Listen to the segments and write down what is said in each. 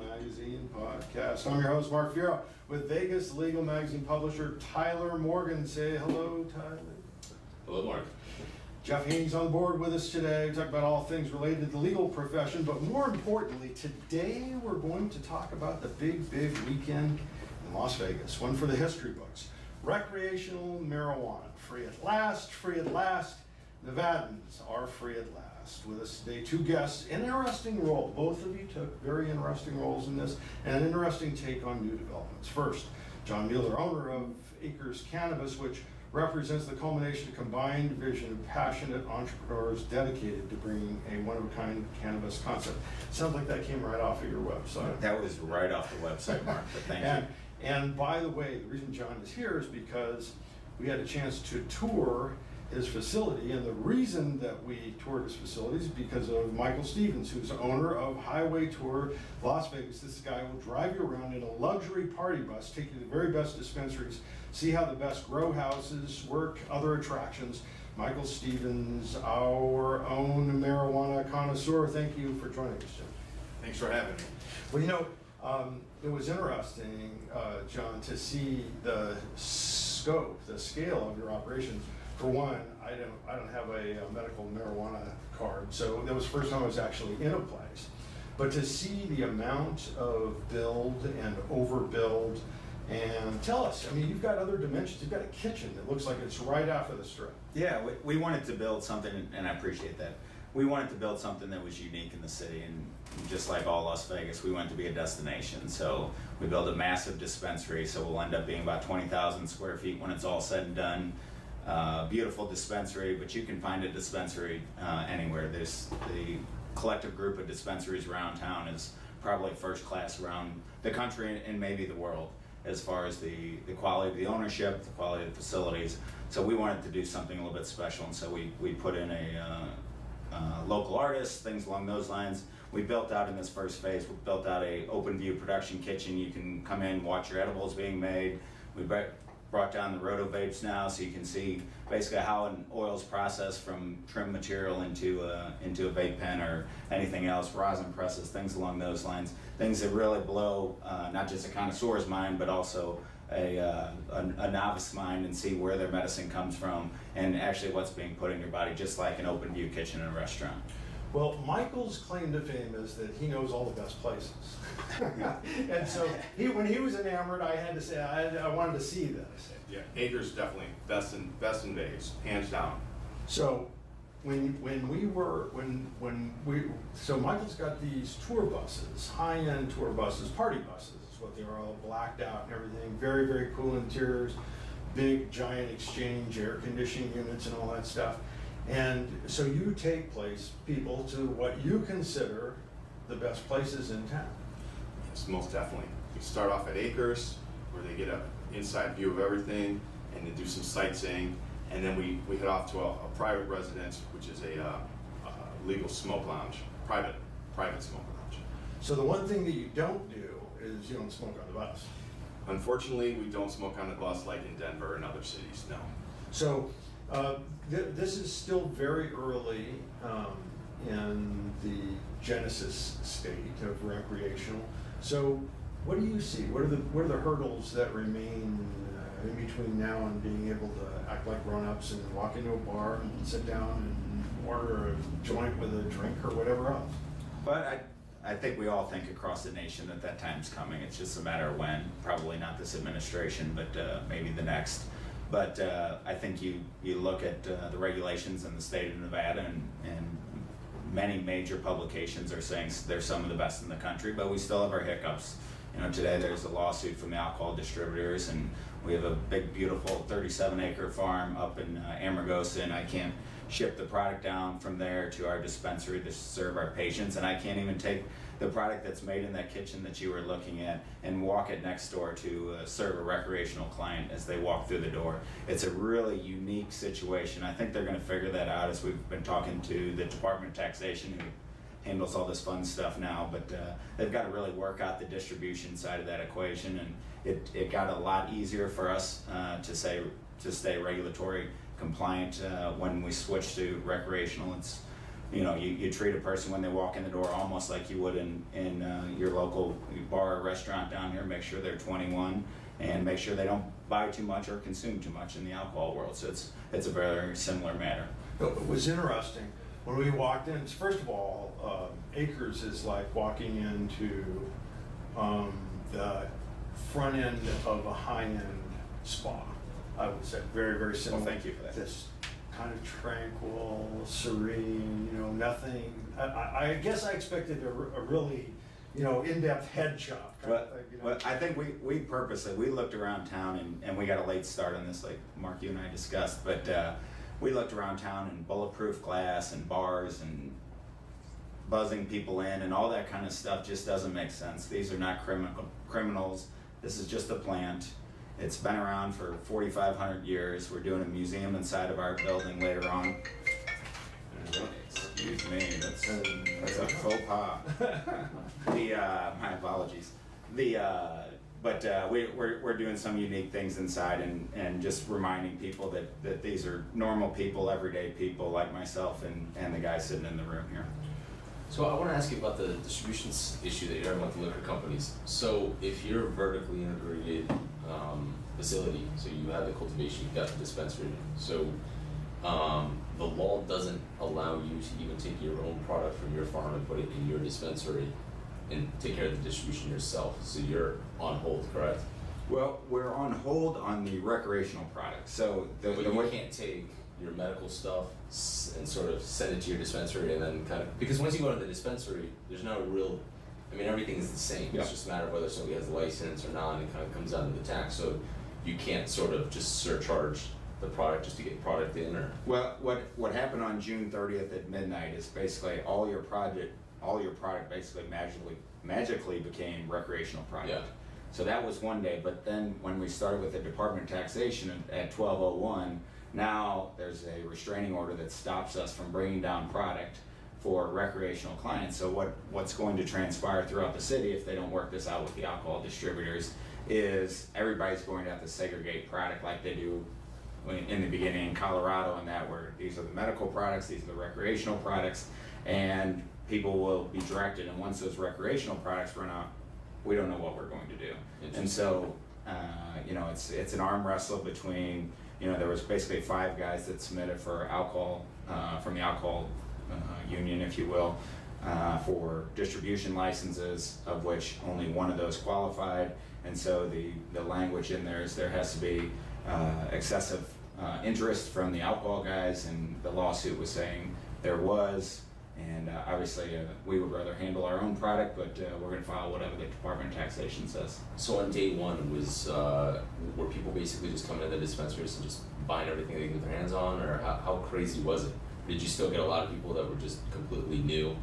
Magazine podcast. I'm your host, Mark Fierro, with Vegas Legal Magazine publisher Tyler Morgan. Say hello, Tyler. Hello, Mark. Jeff Haney's on board with us today. We talk about all things related to the legal profession, but more importantly, today we're going to talk about the big weekend in Las Vegas, one for the history books. Recreational marijuana, free at last, free at last. Nevadans are free at last. With us today, two guests, interesting role. Both of you took very interesting roles in this, and an interesting take on new developments. First, John Mueller, owner of Acres Cannabis, which represents the culmination of combined vision of passionate entrepreneurs dedicated to bringing a one-of-a-kind cannabis concept. Sounds like that came right off of your website. That was right off the website, Mark, but thank you. And by the way, the reason John is here is because we had a chance to tour his facility, and the reason that we toured his facility is because of Michael Stevens, who's owner of Highway Tour Las Vegas. This guy will drive you around in a luxury party bus, take you to the very best dispensaries, see how the best grow houses work, other attractions. Michael Stevens, our own marijuana connoisseur, thank you for joining us, Jim. Thanks for having me. Well, you know, it was interesting, John, to see the scope, the scale of your operations. For one, I don't have a medical marijuana card, so that was the first time I was actually in a place. But to see the amount of build and overbuild, and tell us, I mean, you've got other dimensions. You've got a kitchen that looks like it's right after the strip. Yeah, we wanted to build something, and I appreciate that. We wanted to build something that was unique in the city, and just like all Las Vegas, we wanted to be a destination. So we built a massive dispensary, so we'll end up being about 20,000 square feet when it's all said and done. Beautiful dispensary, but you can find a dispensary anywhere. There's the collective group of dispensaries around town is probably first class around the country and maybe the world as far as the quality of the ownership, the quality of the facilities. So we wanted to do something a little bit special, and so we put in a local artist, things along those lines. We built out in this first phase, we built out a open view production kitchen. You can come in, watch your edibles being made. We brought down the roto vapes now, so you can see basically how an oil's processed from trim material into a vape pen or anything else, rosin presses, things along those lines. Things that really blow not just a connoisseur's mind, but also a novice mind, and see where their medicine comes from and actually what's being put in your body, just like an open view kitchen in a restaurant. Well, Michael's claim to fame is that he knows all the best places. And so when he was enamored, I had to say, I wanted to see this. Yeah, Acres definitely best in Vegas, hands down. So so Michael's got these tour buses, high-end tour buses, party buses is what they are, all blacked out and everything, very, very cool interiors, big giant exchange air conditioning units and all that stuff. And so you take people to what you consider the best places in town. Yes, most definitely. We start off at Acres, where they get an inside view of everything, and they do some sightseeing, and then we head off to a private residence, which is a legal smoke lounge, private smoke lounge. So the one thing that you don't do is you don't smoke on the bus. Unfortunately, we don't smoke on the bus like in Denver and other cities, no. So this is still very early in the genesis state of recreational. So what do you see? What are the hurdles that remain in between now and being able to act like grown-ups and walk into a bar and sit down and order a joint with a drink or whatever else? But I think we all think across the nation that time's coming. It's just a matter of when. Probably not this administration, but maybe the next. But I think you look at the regulations in the state of Nevada, and many major publications are saying they're some of the best in the country, but we still have our hiccups. You know, today there's a lawsuit from the alcohol distributors, and we have a big, beautiful 37-acre farm up in Amargosa, and I can't ship the product down from there to our dispensary to serve our patients, and I can't even take the product that's made in that kitchen that you were looking at and walk it next door to serve a recreational client as they walk through the door. It's a really unique situation. I think they're going to figure that out as we've been talking to the Department of Taxation, who handles all this fun stuff now, but they've got to really work out the distribution side of that equation, and it got a lot easier for us to stay regulatory compliant when we switched to recreational. you treat a person when they walk in the door almost like you would in your local bar or restaurant down here. Make sure they're 21 and make sure they don't buy too much or consume too much in the alcohol world. So it's a very similar matter. It was interesting when we walked in. First of all, Acres is like walking into the front end of a high-end spa. I would say very, very similar. Well, thank you for that. This kind of tranquil, serene, nothing. I guess I expected a really, in-depth head shop kind of thing. Well, I think we purposely, we looked around town and we got a late start on this, like Mark, you and I discussed, but we looked around town and bulletproof glass and bars and buzzing people in and all that kind of stuff just doesn't make sense. These are not criminals. This is just a plant. It's been around for 4,500 years. We're doing a museum inside of our building later on. Excuse me, that's a faux pas. My apologies. But we're doing some unique things inside and just reminding people that these are normal people, everyday people like myself and the guy sitting in the room here. So I want to ask you about the distribution issue that you're having with the liquor companies. So if you're a vertically integrated facility, so you have the cultivation, you've got the dispensary, so the law doesn't allow you to even take your own product from your farm and put it in your dispensary and take care of the distribution yourself. So you're on hold, correct? Well, we're on hold on the recreational products. So But you can't take your medical stuff and sort of send it to your dispensary and then kind of, because once you go to the dispensary, there's no real, everything is the same. Yeah. It's just a matter of whether somebody has a license or not, and it kind of comes down to the tax. So you can't sort of just surcharge the product just to get product in, or? Well, what happened on June 30th at midnight is basically all your product basically magically became recreational product. Yeah. So that was one day, but then when we started with the Department of Taxation at 12:01, now there's a restraining order that stops us from bringing down product for recreational clients. So what's going to transpire throughout the city if they don't work this out with the alcohol distributors is everybody's going to have to segregate product like they do in the beginning in Colorado, and that where these are the medical products, these are the recreational products, and people will be directed, and once those recreational products run out, we don't know what we're going to do. And so, it's an arm wrestle between, there was basically 5 guys that submitted for alcohol, from the alcohol union, if you will, for distribution licenses, of which only one of those qualified. And so the language in there is there has to be excessive interest from the alcohol guys, and the lawsuit was saying there was. And obviously, we would rather handle our own product, but we're going to file whatever the Department of Taxation says. So on day one, were people basically just coming to the dispensaries and just buying everything they could get their hands on, or how crazy was it? Did you still get a lot of people that were just completely new?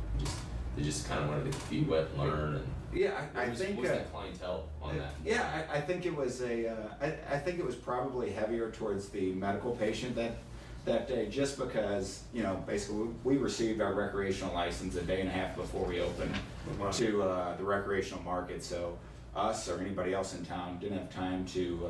They just kind of wanted to be wet and learn? And Yeah, I think. What was that clientele on that? Yeah, I think it was I think it was probably heavier towards the medical patient that day, just because, basically we received our recreational license a day and a half before we opened to the recreational market. So us or anybody else in town didn't have time to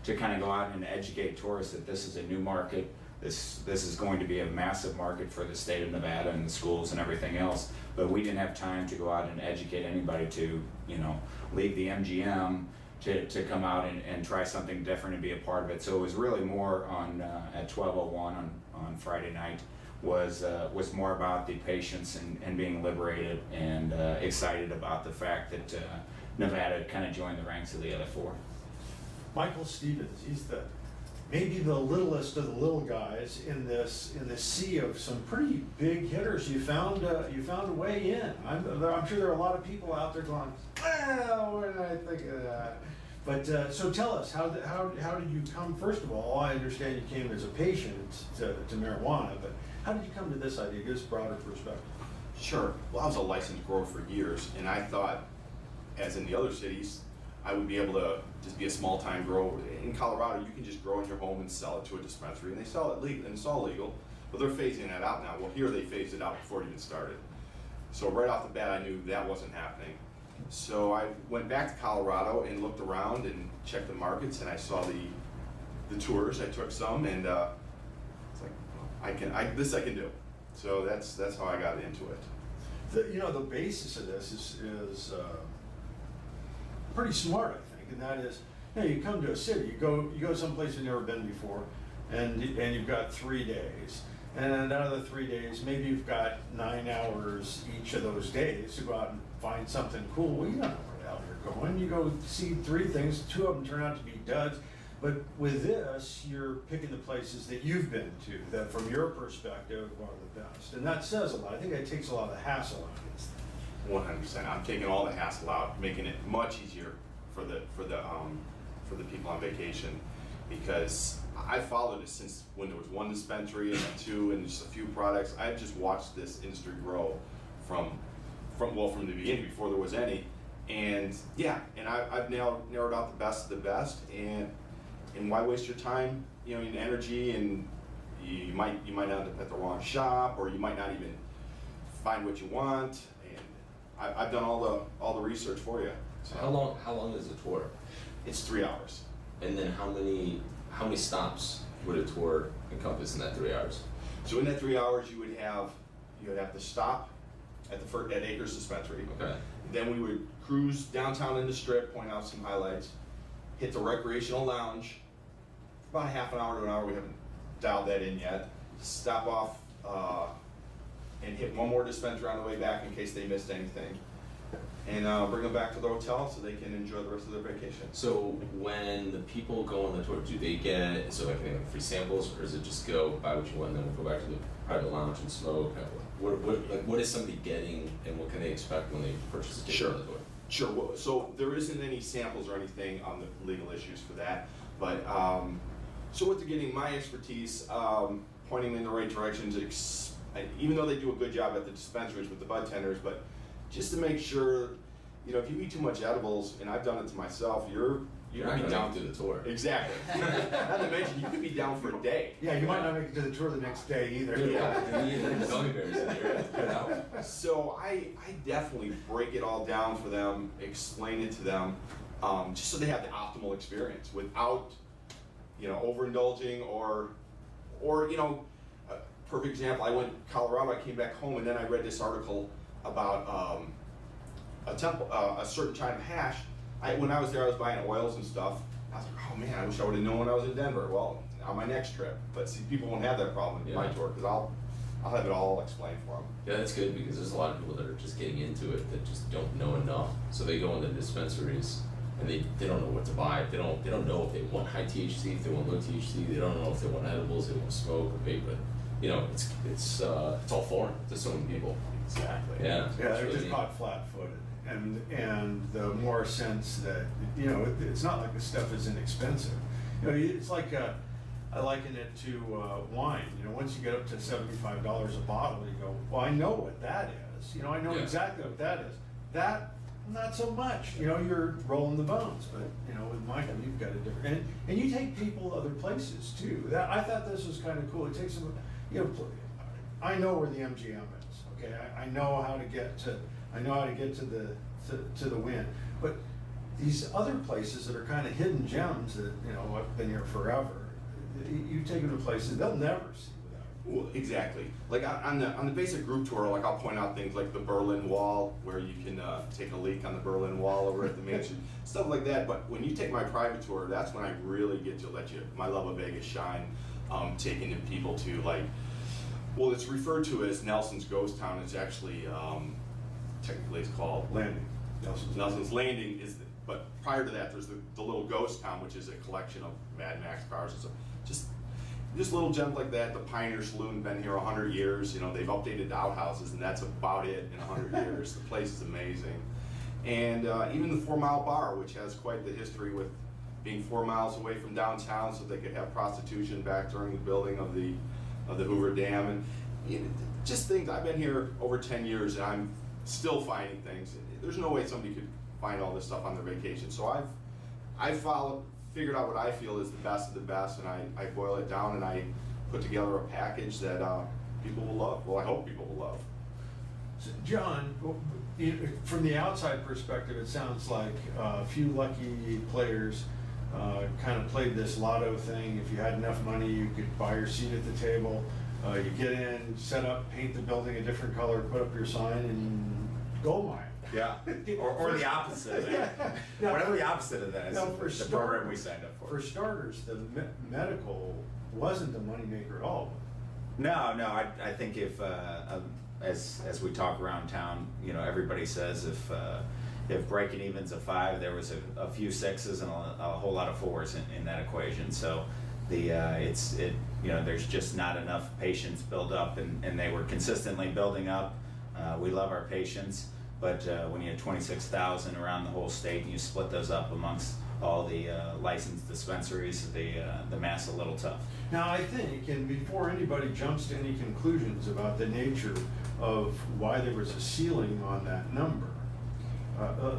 kind of go out and educate tourists that this is a new market. This is going to be a massive market for the state of Nevada and the schools and everything else. But we didn't have time to go out and educate anybody to, leave the MGM to come out and try something different and be a part of it. So it was really more on at 12:01 on Friday night was more about the patients and being liberated and excited about the fact that Nevada had kind of joined the ranks of the other 4. Michael Stevens, he's maybe the littlest of the little guys in this sea of some pretty big hitters. You found a way in. I'm sure there are a lot of people out there going, well, what did I think of that? But so tell us, how did you come? First of all, I understand you came as a patient to marijuana, but how did you come to this idea? Give us a broader perspective. Sure. Well, I was a licensed grower for years, and I thought, as in the other cities, I would be able to just be a small-time grower. In Colorado, you can just grow in your home and sell it to a dispensary, and they sell it legal, and it's all legal. But they're phasing that out now. Well, here they phased it out before it even started. So right off the bat, I knew that wasn't happening. So I went back to Colorado and looked around and checked the markets, and I saw the tours. I took some, and it's like, this I can do. So that's how I got into it. The basis of this is pretty smart, I think, and that is, you come to a city, you go someplace you've never been before, and you've got 3 days, and out of the 3 days, maybe you've got 9 hours each of those days to go out and find something cool. Well, you don't know where the hell you're going. You go see 3 things, 2 of them turn out to be duds. But with this, you're picking the places that you've been to that, from your perspective, are the best, and that says a lot. I think that takes a lot of the hassle out of this thing. 100%. I'm taking all the hassle out, making it much easier for the people on vacation, because I followed it since when there was 1 dispensary and 2 and just a few products. I've just watched this industry grow from the beginning, before there was any, and I've narrowed out the best of the best, and why waste your time, and energy, and you might end up at the wrong shop, or you might not even find what you want. And I've done all the research for you. So how long is the tour? It's 3 hours. And then how many stops would a tour encompass in that 3 hours? So in that 3 hours, you would have to stop at Acres Dispensary. Okay. Then we would cruise downtown in the Strip, point out some highlights, hit the recreational lounge for about a half an hour to an hour. We haven't dialed that in yet. Stop off and hit 1 more dispensary on the way back in case they missed anything, and bring them back to the hotel so they can enjoy the rest of their vacation. So when the people go on the tour, do they get like free samples, or is it just go buy what you want and then we'll go back to the private lounge and smoke? What is somebody getting, and what can they expect when they purchase a ticket on the tour? Sure. Well, so there isn't any samples or anything on the legal issues for that, but so what they're getting, my expertise, pointing in the right directions. Even though they do a good job at the dispensaries with the bud tenders, but just to make sure, if you eat too much edibles, and I've done it to myself, you're not be going down to the tour. Exactly. Not to mention, you could be down for a day. Yeah, you might not make it to the tour the next day either. Gummy bears in there. Get out. So I definitely break it all down for them, explain it to them, just so they have the optimal experience without, overindulging or perfect example. I went to Colorado. I came back home, and then I read this article about a certain kind of hash. When I was there, I was buying oils and stuff. I was like, oh man, I wish I would have known when I was in Denver. Well, on my next trip. But see, people won't have that problem in my tour, because I'll have it all explained for them. Yeah, that's good, because there's a lot of people that are just getting into it that just don't know enough. So they go into dispensaries and they don't know what to buy. They don't know if they want high THC, if they want low THC. They don't know if they want edibles, they want smoke or vape. But it's all foreign to so many people. Exactly. Yeah, they're really just neat. caught flat-footed, and the more sense that it's not like this stuff is inexpensive. It's like I liken it to wine. Once you get up to $75 a bottle, you go, well, I know what that is. I know exactly what that is. That, not so much. You're rolling the bones, but with Michael, you've got a different, and you take people other places too. I thought this was kind of cool. It takes them, I know where the MGM is. Okay, I know how to get to the Win, but these other places that are kind of hidden gems that I've been here forever. You take them to places they'll never see without. Well, exactly. Like on the basic group tour, like I'll point out things like the Berlin Wall, where you can take a leak on the Berlin Wall over at the mansion, stuff like that. But when you take my private tour, that's when I really get to let my love of Vegas shine. Taking people to it's referred to as Nelson's Ghost Town. It's actually technically it's called Landing. Nelson's Landing but prior to that, there's the little ghost town, which is a collection of Mad Max cars and stuff. Just little gems like that. The Pioneer Saloon, been here 100 years. They've updated the outhouses, and that's about it in 100 years. The place is amazing. And even the 4 Mile Bar, which has quite the history with being 4 miles away from downtown, so they could have prostitution back during the building of the Hoover Dam, and just things. I've been here over 10 years, and I'm still finding things. There's no way somebody could find all this stuff on their vacation. So I've figured out what I feel is the best of the best, and I boil it down, and I put together a package that people will love. Well, I hope people will love. So, John, from the outside perspective, it sounds like a few lucky players kind of played this lotto thing. If you had enough money, you could buy your seat at the table. You get in, set up, paint the building a different color, put up your sign, and go mine. Yeah, or the opposite of that. Now, Whatever the opposite of that is now, for the program we signed up For for. starters, the medical wasn't the moneymaker at all. No, I think if, as we talk around town, you know, everybody says if breaking even's a 5, there was a few 6s and a whole lot of 4s in that equation. So you know, there's just not enough patients build up, and they were consistently building up. We love our patients, but when you have 26,000 around the whole state and you split those up amongst all the licensed dispensaries, the math's a little tough. Now, I think, and before anybody jumps to any conclusions about the nature of why there was a ceiling on that number,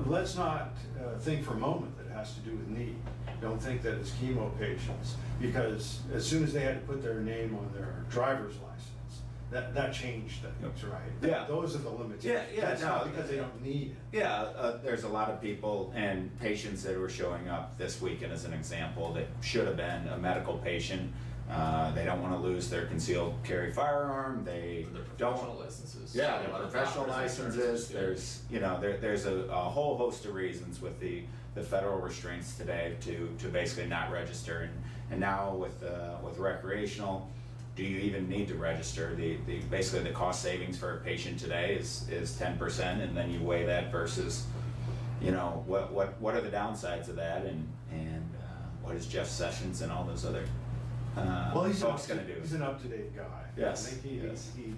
let's not think for a moment that it has to do with need. Don't think that it's chemo patients, because as soon as they had to put their name on their driver's license, that changed things, right? Yeah. Those are the limitations. Yeah, It's no, not because they don't need it. Yeah, there's a lot of people and patients that were showing up this weekend as an example that should have been a medical patient. They don't want to lose their concealed carry firearm. They Their don't. professional licenses. Yeah, A lot of professional doctors and licenses. attorneys, There's a whole host of reasons with the federal restraints today to basically not register, and now with recreational, do you even need to register? Basically the cost savings for a patient today is 10%, and then you weigh that versus, you know, what are the downsides of that, and what is Jeff Sessions and all those other Well, he's folks going to do? He's an up-to-date guy. Yes, I think yes. he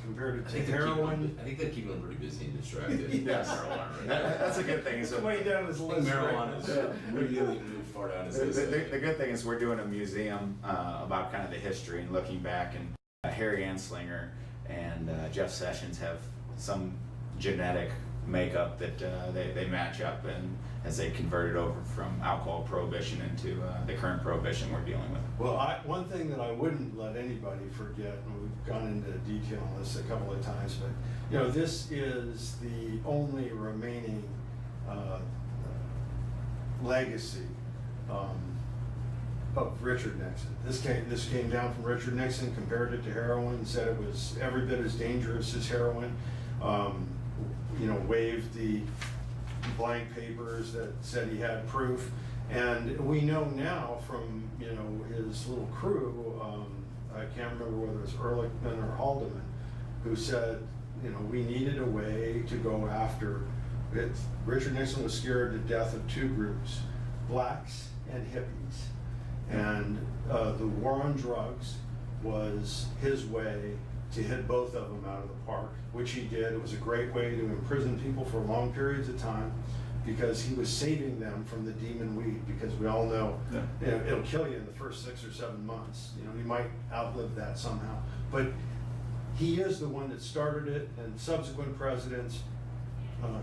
compared it I to think heroin. I think they keep him pretty busy and distracted. Yes. Marijuana, right? That's a good thing. It's So, way down his I think list. marijuana right? is really moved far down his list. the good thing is we're doing a museum about kind of the history and looking back, and Harry Anslinger and Jeff Sessions have some genetic makeup that they match up, and as they converted over from alcohol prohibition into the current prohibition we're dealing with. Well, one thing that I wouldn't let anybody forget, and we've gone into detail on this a couple of times, but you know, this is the only remaining legacy of Richard Nixon. This came down from Richard Nixon, compared it to heroin, said it was every bit as dangerous as heroin. You know, waived the blank papers that said he had proof, and we know now from, you know, his little crew, I can't remember whether it was Ehrlichman or Haldeman, who said, you know, we needed a way to go after it. Richard Nixon was scared to death of 2 groups, blacks and hippies, and the war on drugs was his way to hit both of them out of the park, which he did. It was a great way to imprison people for long periods of time, because he was saving them from the demon weed, because we all know, you know, it'll kill you in the first 6 or 7 months. You know, you might outlive that somehow. But he is the one that started it, and subsequent presidents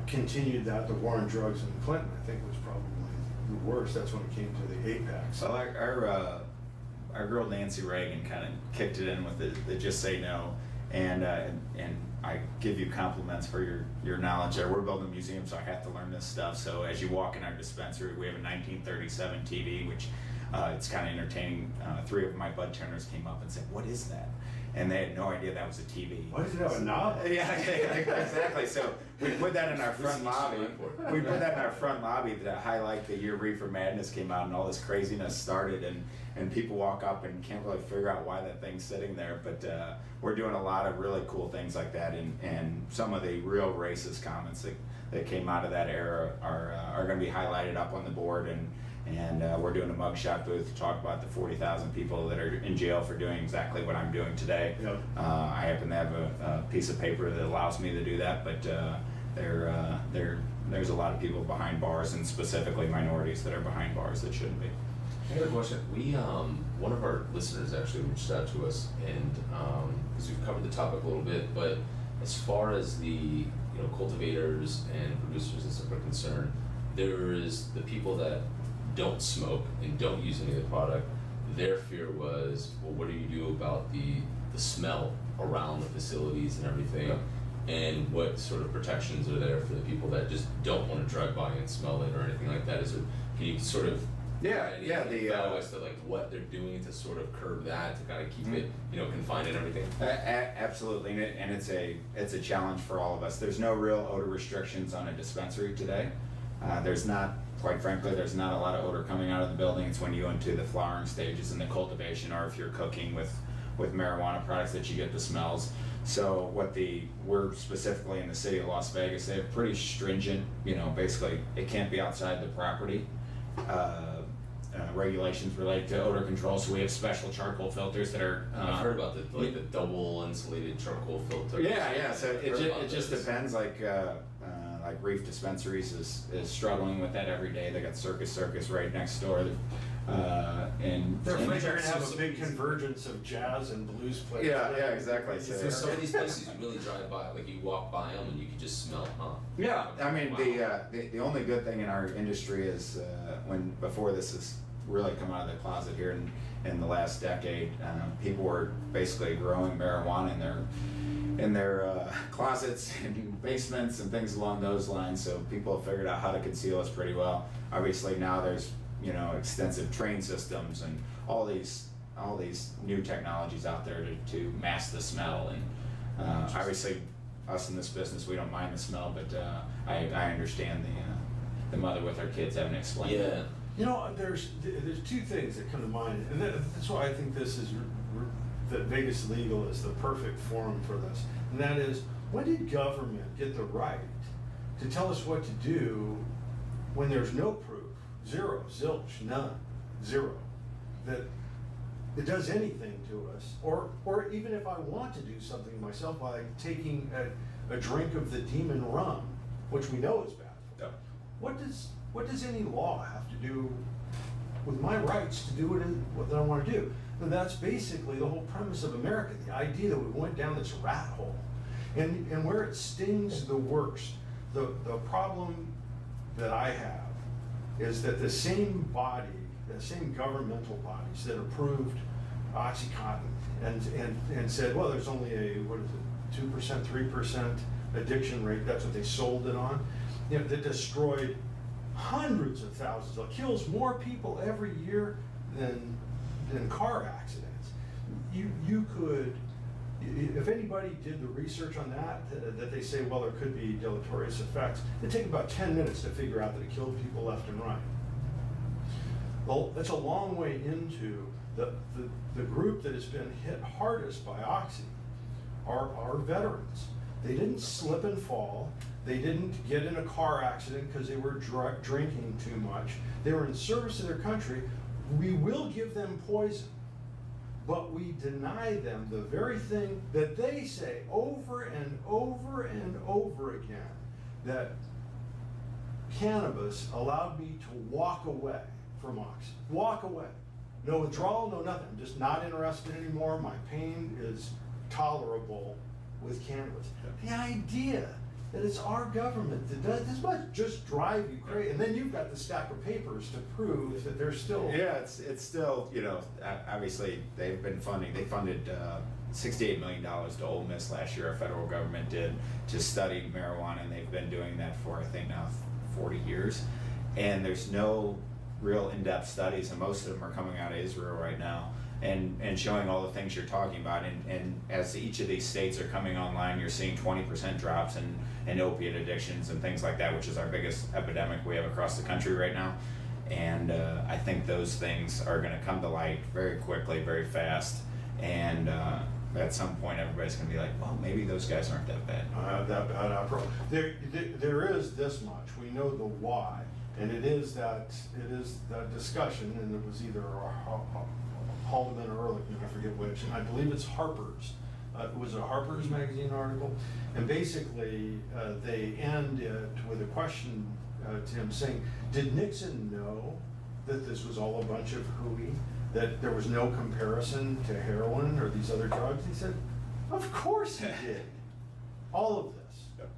continued that. The war on drugs in Clinton, I think, was probably the worst. That's when it came to the apex. Well, our girl Nancy Reagan kind of kicked it in with the just say no, and I give you compliments for your knowledge there. We're building a museum, so I have to learn this stuff. So as you walk in our dispensary, we have a 1937 TV, which it's kind of entertaining. 3 of my bud turners came up and said, "What is that?" And they had no idea that was a TV. Why does it have a knob? Yeah, exactly. So we put that in our front lobby. We put that in our front lobby to highlight the year Reefer Madness came out and all this craziness started, and people walk up and can't really figure out why that thing's sitting there. But we're doing a lot of really cool things like that, and some of the real racist comments that came out of that era are going to be highlighted up on the board, and we're doing a mugshot booth to talk about the 40,000 people that are in jail for doing exactly what I'm doing today. Yep. I happen to have a piece of paper that allows me to do that, but there's a lot of people behind bars, and specifically minorities that are behind bars that shouldn't be. I got a question. We one of our listeners actually reached out to us, and because we've covered the topic a little bit, but as far as the cultivators and producers and stuff are concerned, there is the people that don't smoke and don't use any of the product. Their fear was, well, what do you do about the smell around the facilities and everything? Yeah. And what sort of protections are there for the people that just don't want to drive by and smell it or anything like that? Can you sort of Yeah, Any yeah, thought as to like what they're doing to sort of curb that, to kind of keep it, confined and everything? Absolutely, and it's a challenge for all of us. There's no real odor restrictions on a dispensary today. There's not, quite frankly, there's not a lot of odor coming out of the building. It's when you go into the flowering stages and the cultivation, or if you're cooking with marijuana products, that you get the smells. So we're specifically in the city of Las Vegas, they have pretty stringent, basically it can't be outside the property. Regulations related to odor control, so we have special charcoal filters that are. I've heard about the double insulated charcoal filter. Yeah. So it just depends. Like Reef Dispensaries is struggling with that every day. They got Circus right next door, and They're afraid they're and- gonna have a big convergence of jazz and blues players. Yeah, exactly. So some of these places you really drive by, like you walk by them and you can just smell, Yeah, I mean Wow. the only good thing in our industry is before this has really come out of the closet here in the last decade, people were basically growing marijuana in their closets and basements and things along those lines. So people have figured out how to conceal us pretty well. Obviously now there's extensive train systems and all these new technologies out there to mask the smell. And obviously us in this business, we don't mind the smell, but I understand the mother with her kids having to explain it. Yeah. There's two things that come to mind, and that's why I think this is that Vegas Legal is the perfect forum for this. And that is, when did government get the right to tell us what to do when there's no proof, zero, zilch, none, zero, that it does anything to us, or even if I want to do something myself by taking a drink of the demon rum, which we know is bad for you. Yep. What does any law have to do with my rights to do what I want to do? And that's basically the whole premise of America, the idea that we went down this rat hole. And where it stings the worst, the problem that I have is that the same governmental bodies that approved OxyContin and said, well, there's only a, 2%, 3% addiction rate, that's what they sold it on, that destroyed hundreds of thousands, it kills more people every year than car accidents. You could, if anybody did the research on that they say, well, there could be deleterious effects, it'd take about 10 minutes to figure out that it killed people left and right. Well, that's a long way into the group that has been hit hardest by Oxy are veterans. They didn't slip and fall. They didn't get in a car accident because they were drinking too much. They were in service to their country. We will give them poison, but we deny them the very thing that they say over and over and over again, that cannabis allowed me to walk away from Oxy. Walk away. No withdrawal, no nothing. I'm just not interested anymore. My pain is tolerable with cannabis. The idea that it's our government that does this must just drive you crazy. And then you've got the stack of papers to prove that they're still. Yeah, it's still, obviously they've been funding. They funded $68 million to Ole Miss last year. Our federal government did to study marijuana, and they've been doing that for I think now 40 years. And there's no real in-depth studies, and most of them are coming out of Israel right now. And showing all the things you're talking about, and as each of these states are coming online, you're seeing 20% drops in opiate addictions and things like that, which is our biggest epidemic we have across the country right now. And I think those things are going to come to light very quickly, very fast, and at some point everybody's going to be like, well, maybe those guys aren't that bad. That bad. There is this much. We know the why, and it is that discussion, and it was either Haldeman or Ehrlichman, I forget which, and I believe it's Harper's. It was a Harper's Magazine article, and basically they end it with a question to him saying, did Nixon know that this was all a bunch of hooey, that there was no comparison to heroin or these other drugs? He said, of course he did. All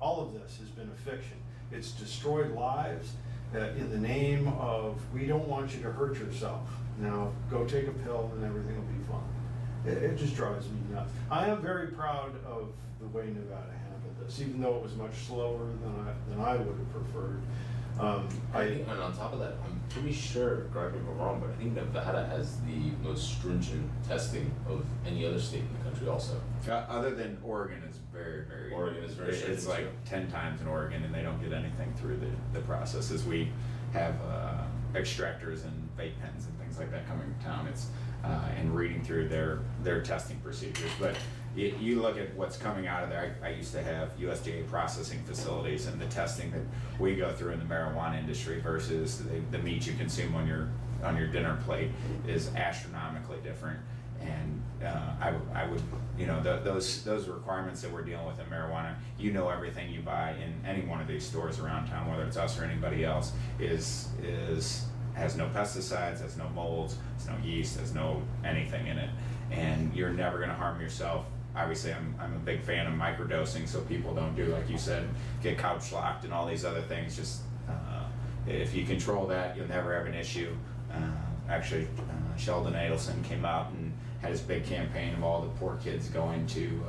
of this has been a fiction. It's destroyed lives in the name of, we don't want you to hurt yourself. Now, go take a pill and everything will be fine. It just drives me nuts. I am very proud of the way Nevada handled this, even though it was much slower than I would have preferred. And on top of that, I'm pretty sure, correct me if I'm wrong, but I think Nevada has the most stringent testing of any other state in the country also. Other than Oregon is very. Oregon is very It's like stringent, 10 times in Oregon, and they don't get anything through the process. As we have extractors and vape pens and things like that coming to town, it's and reading through their testing procedures. But you look at what's coming out of there. I used to have USDA processing facilities, and the testing that we go through in the marijuana industry versus the meat you consume on your dinner plate is astronomically different. And I would, those requirements that we're dealing with in marijuana, everything you buy in any one of these stores around town, whether it's us or anybody else, has no pesticides, has no molds, has no yeast, has no anything in it, and you're never going to harm yourself. Obviously, I'm a big fan of microdosing, so people don't do, like you said, get couch locked and all these other things. Just if you control that, you'll never have an issue. Actually, Sheldon Adelson came out and had his big campaign of all the poor kids going to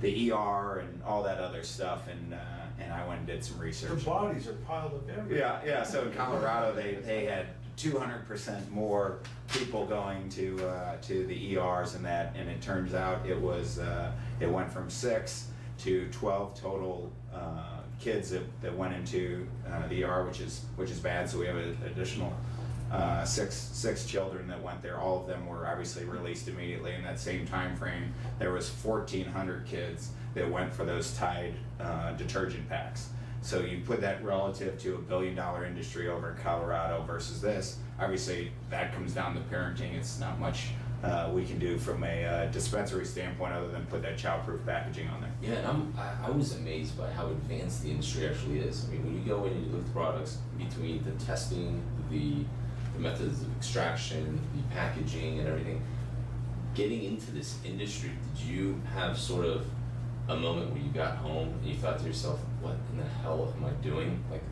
the ER and all that other stuff, and I went and did some research. The bodies are piled up everywhere. Yeah. So in Colorado, they had 200% more people going to the ERs and that, and it turns out it went from 6 to 12 total kids that went into the ER, which is bad. So we have an additional 6 children that went there. All of them were obviously released immediately. In that same time frame, there was 1,400 kids that went for those Tide detergent packs. So you put that relative to $1 billion industry over in Colorado versus this. Obviously, that comes down to parenting. It's not much we can do from a dispensary standpoint other than put that child-proof packaging on there. Yeah, and I was amazed by how advanced the industry actually is. I mean, when you go in and you look at the products, between the testing, the methods of extraction, the packaging and everything, getting into this industry, did you have sort of a moment where you got home and you thought to yourself, what in the hell am I doing? Like,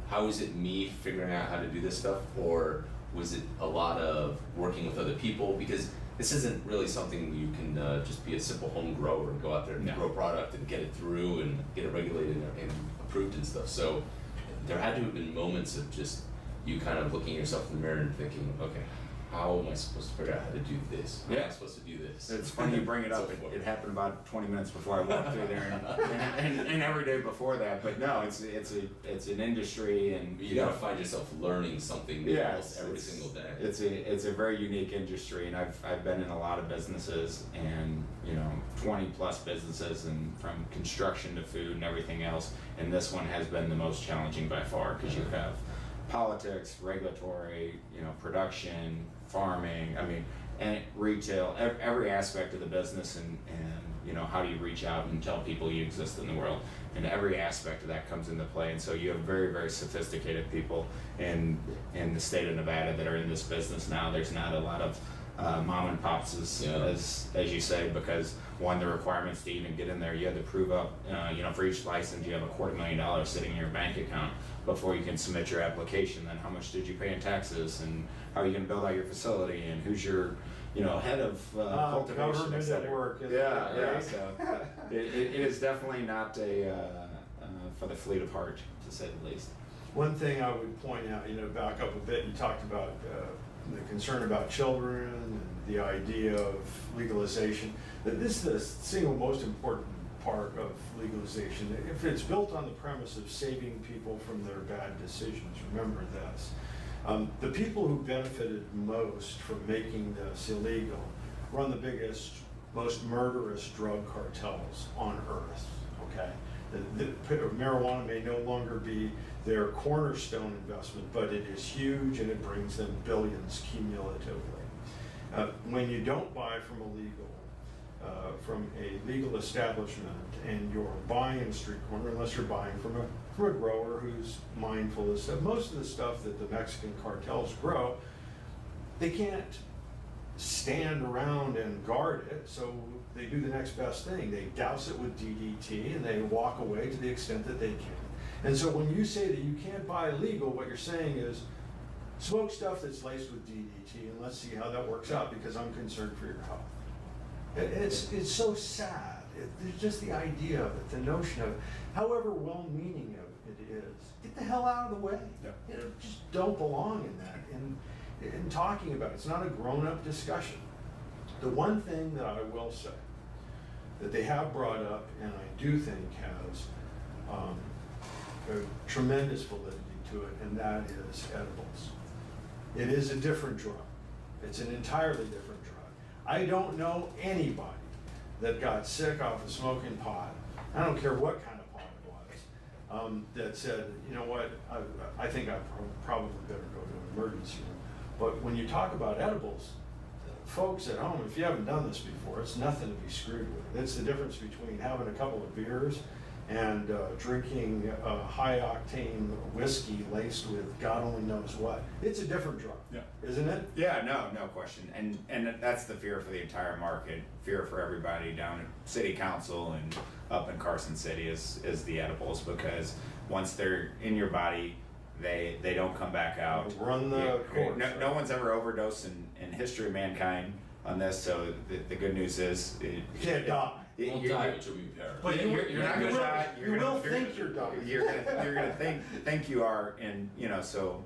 how is it me figuring out how to do this stuff? Or was it a lot of working with other people? Because this isn't really something you can just be a simple home grower and go out there and grow product and get it through and get it regulated and approved and stuff. So there had to have been moments of just you kind of looking at yourself in the mirror and thinking, okay, how am I supposed to figure out how to do this? How am I supposed to do this? It's funny you bring it up. It happened about 20 minutes before I walked through there, and every day before that. But no, it's an industry, and you gotta find yourself learning something new almost every single day. It's a very unique industry, and I've been in a lot of businesses, and 20 plus businesses, and from construction to food and everything else. And this one has been the most challenging by far because you have politics, regulatory, production, farming, and retail, every aspect of the business, and how do you reach out and tell people you exist in the world, and every aspect of that comes into play. And so you have very, very sophisticated people in the state of Nevada that are in this business now. There's not a lot of mom and pops, as you say, because one, the requirements to even get in there, you had to prove up, for each license you have $250,000 sitting in your bank account before you can submit your application. Then how much did you pay in taxes, and how are you going to build out your facility, and who's your head of cultivation, et cetera. Work, yeah. So it is definitely not for the fleet of heart, to say the least. One thing I would point out, back up a bit, you talked about the concern about children and the idea of legalization. This is the single most important part of legalization. If it's built on the premise of saving people from their bad decisions, remember this. The people who benefited most from making this illegal run the biggest, most murderous drug cartels on earth, okay? Marijuana may no longer be their cornerstone investment, but it is huge, and it brings them billions cumulatively. When you don't buy from a legal establishment, and you're buying in a street corner, unless you're buying from a grower who's mindful of stuff. Most of the stuff that the Mexican cartels grow, they can't stand around and guard it, so they do the next best thing. They douse it with DDT, and they walk away to the extent that they can. And so when you say that you can't buy legal, what you're saying is, smoke stuff that's laced with DDT, and let's see how that works out, because I'm concerned for your health. It's so sad. There's just the idea of it, the notion of it, however well-meaning it is, get the hell out of the way. Yeah. You know, just don't belong in that. And talking about it, it's not a grown-up discussion. The one thing that I will say that they have brought up, and I do think has a tremendous validity to it, and that is edibles. It is a different drug. It's an entirely different drug. I don't know anybody that got sick off of smoking pot. I don't care what kind of pot it was, that said, you know what, I think I probably better go to an emergency room. But when you talk about edibles, folks at home, if you haven't done this before, it's nothing to be screwed with. It's the difference between having a couple of beers and drinking high octane whiskey laced with God only knows what. It's a different drug, Yeah. isn't it? Yeah, no question. And that's the fear for the entire market, fear for everybody down at city council and up in Carson City is the edibles, because once they're in your body, they don't come back out. Run the course. No one's ever overdosed in history of mankind on this, so the good news is You can't die. You won't die, but you'll be paranoid. But you're not gonna die. You will think you're dying. You're gonna think you are, and so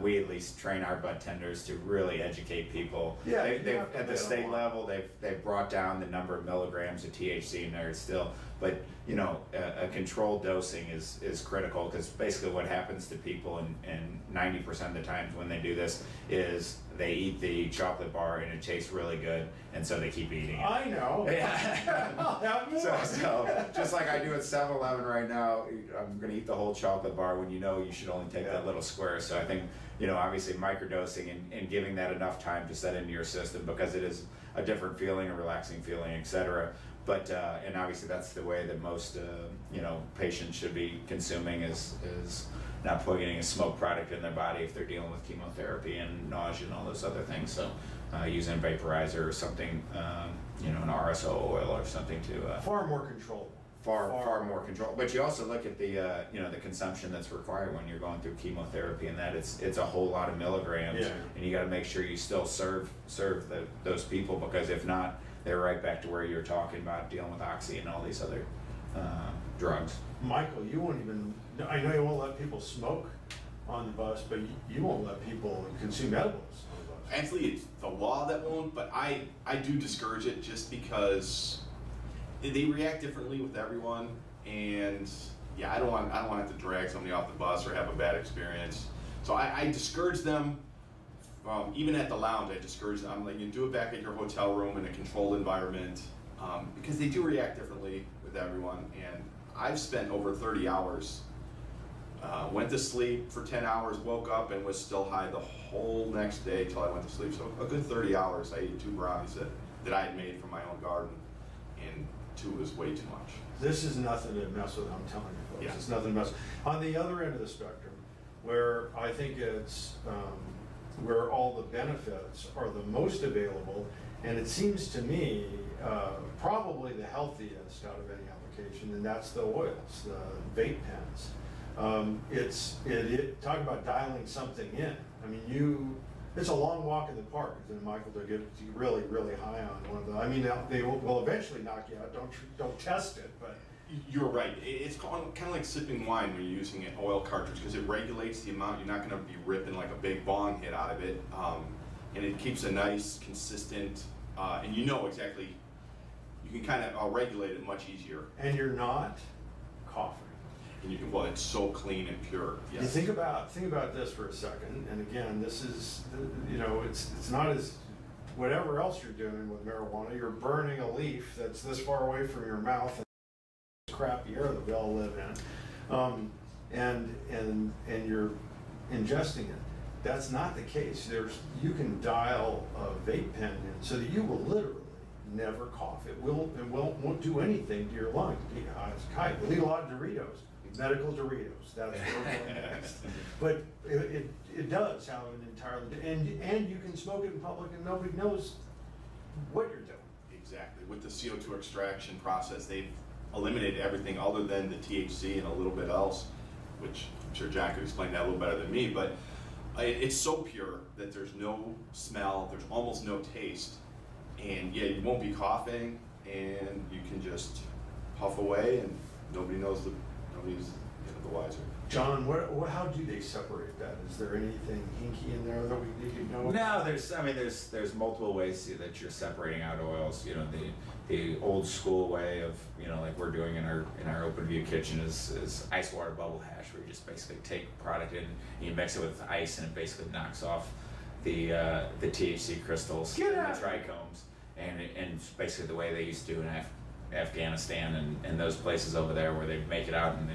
we at least train our bud tenders to really educate people. Yeah, They've you have to at the lay it state on. level, they've brought down the number of milligrams of THC in there still, but a controlled dosing is critical, because basically what happens to people, and 90% of the times when they do this, is they eat the chocolate bar and it tastes really good, and so they keep eating it. I know. Yeah. I'll have more. So just like I do at 7-Eleven right now, I'm gonna eat the whole chocolate bar when you should only take that little square. So I think, obviously microdosing and giving that enough time to set into your system, because it is a different feeling, a relaxing feeling, etc. But and obviously that's the way that most patients should be consuming is not putting a smoke product in their body if they're dealing with chemotherapy and nausea and all those other things. So using a vaporizer or something, an RSO oil or something to Far more controllable. far more control. But you also look at the the consumption that's required when you're going through chemotherapy, and that it's a whole lot of milligrams, Yeah. and you got to make sure you still serve those people, because if not, they're right back to where you're talking about dealing with oxy and all these other drugs. Michael, you won't even, I know you won't let people smoke on the bus, but you won't let people consume edibles on the bus. Actually, it's the law that won't, but I do discourage it, just because they react differently with everyone, and yeah, I don't want to have to drag somebody off the bus or have a bad experience. So I discourage them. Even at the lounge, I discourage them. I'm like, you do it back at your hotel room in a controlled environment, because they do react differently with everyone. And I've spent over 30 hours. Went to sleep for 10 hours, woke up, and was still high the whole next day till I went to sleep. So a good 30 hours. I ate 2 brownies that I had made from my own garden, and 2 was way too much. This is nothing to mess with, I'm telling you folks. Yeah. It's nothing to mess with. On the other end of the spectrum, where I think it's, where all the benefits are the most available, and it seems to me probably the healthiest out of any application, and that's the oils, the vape pens. Talk about dialing something in. I mean, it's a long walk in the park, isn't it, Michael, to get really, really high on one of the, I mean, they will eventually knock you out, don't test it, but. You're right. It's kind of like sipping wine when you're using an oil cartridge, because it regulates the amount. You're not going to be ripping like a big bong hit out of it, and it keeps a nice, consistent, and exactly. You can kind of regulate it much easier. And you're not coughing. And well, it's so clean and pure. You Yes. think about this for a second, and again, this is, it's not as, whatever else you're doing with marijuana, you're burning a leaf that's this far away from your mouth, and crappy air that we all live in, and you're ingesting it. That's not the case. You can dial a vape pen in so that you will literally never cough. It won't do anything to your lungs. We'll eat a lot of Doritos. Medical Doritos, that's where we're going next. But it does have an entirely, and you can smoke it in public and nobody knows what you're doing. Exactly. With the CO2 extraction process, they've eliminated everything other than the THC and a little bit else, which I'm sure Jack could explain that a little better than me, but it's so pure that there's no smell, there's almost no taste, and yeah, you won't be coughing, and you can just puff away, and nobody's the wiser. John, how do they separate that? Is there anything hinky in there that we need to know? No, there's multiple ways that you're separating out oils. You know, the old school way of, you know, like we're doing in our open view kitchen is ice water bubble hash, where you just basically take product in and you mix it with ice and it basically knocks off the THC crystals Get and out. the trichomes, and it's basically the way they used to do in Afghanistan and those places over there where they make it out in the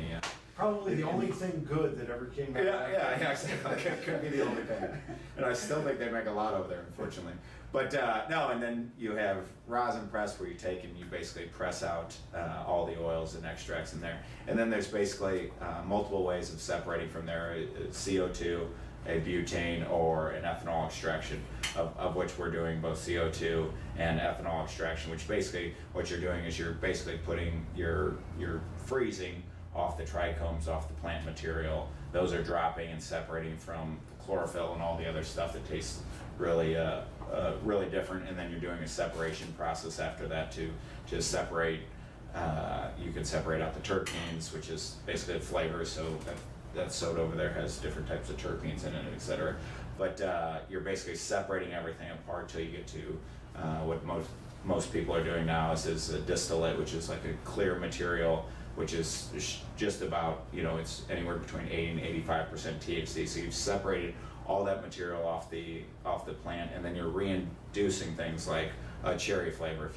Probably the only thing good that ever came out of that. yeah, exactly. It could be the only thing. And I still think they make a lot over there, unfortunately. But no, and then you have rosin press, where you take and you basically press out all the oils and extracts in there. And then there's basically multiple ways of separating from there: CO2, a butane, or an ethanol extraction, of which we're doing both CO2 and ethanol extraction, which basically what you're doing is you're basically putting you're freezing off the trichomes, off the plant material. Those are dropping and separating from the chlorophyll and all the other stuff that tastes really really different. And then you're doing a separation process after that to separate. You can separate out the terpenes, which is basically the flavor. So that soda over there has different types of terpenes in it, etc. But you're basically separating everything apart till you get to what most people are doing now is a distillate, which is like a clear material, which is just about, you know, it's anywhere between 80 and 85% THC. So you've separated all that material off the plant, and then you're reintroducing things like a cherry flavor